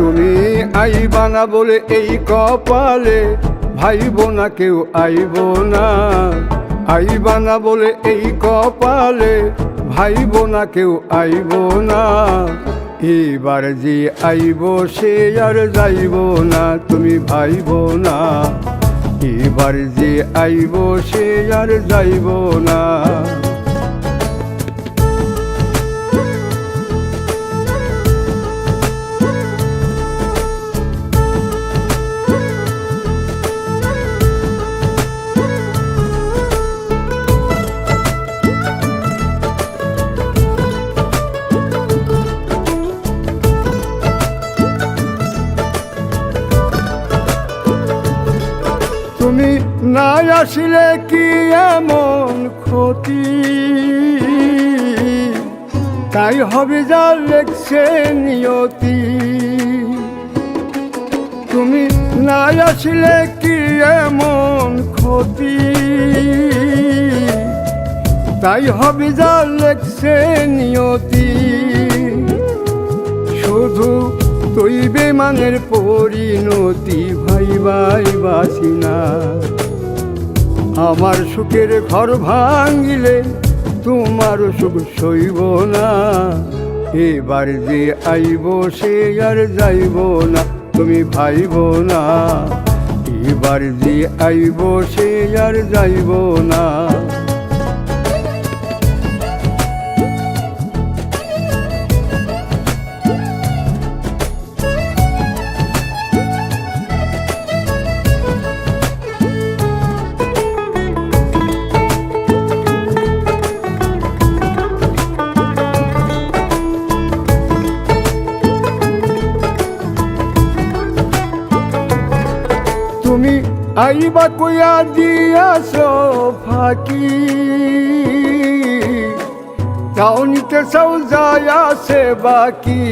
তুমি আইবা না বলে এই কপালে, ভাইব না কেউ আইব না। আইবা না বলে এই কপালে, ভাইব না কেউ আইব না। এবার যে আইব সে আর যাইব না, তুমি ভাইব না। এবার যে আইব সে আর যাইব না। তুমি না আসলে কি এমন ক্ষতি, তাই হবে যা লেখছে নিয়তি। তুমি না আসলে কি এমন ক্ষতি, তাই হবে যা লেখছে নিয়তি। শুধু তুই বেমানের পরিণতি ভাইবাই বাসি না। আমার সুখের ঘর ভাঙিলে তোমার সুখ সইব না। এবার যে আইব সে আর যাইব না, তুমি ভাইব না। এবার যে আইব সে আর যাইব না। তুমি আইবা কইয়া দিয়াছ ফাঁকি, তাও নিতে চাও যায় আছে বাকি।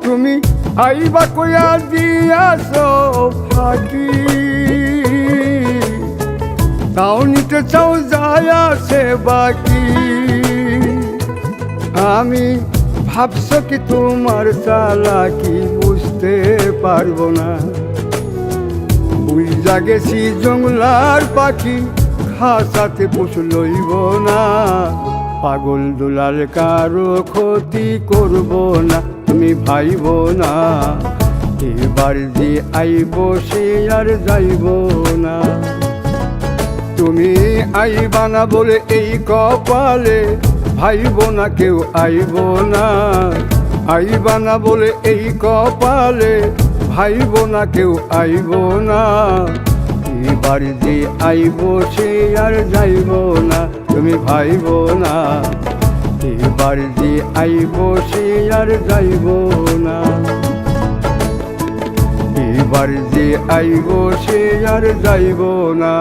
তুমি আইবা কইয়া দিয়াছ ফাঁকি, তাও নিতে চাও যায় আছে বাকি। আমি ভাবছ কি তোমার চালাকি বুঝতে পারবো না। বুঝা গেছি জঙ্গলার পাখি, খাসাতে পোষ লইব না। পাগল দুলাল কারো ক্ষতি করব না, তুমি ভাইব না। এবার যে আইব সে আর যাইব না। তুমি আইবা না বলে এই কপালে, ভাইব না কেউ আইব না। আইবা না বলে এই কপালে, ভাইব না কেউ আইব না। এবার যে আইব সে আর যাইব না, তুমি ভাইব না। এবার যে আইব সে আর যাইব না। এবার যে আইব সে আর যাইব না।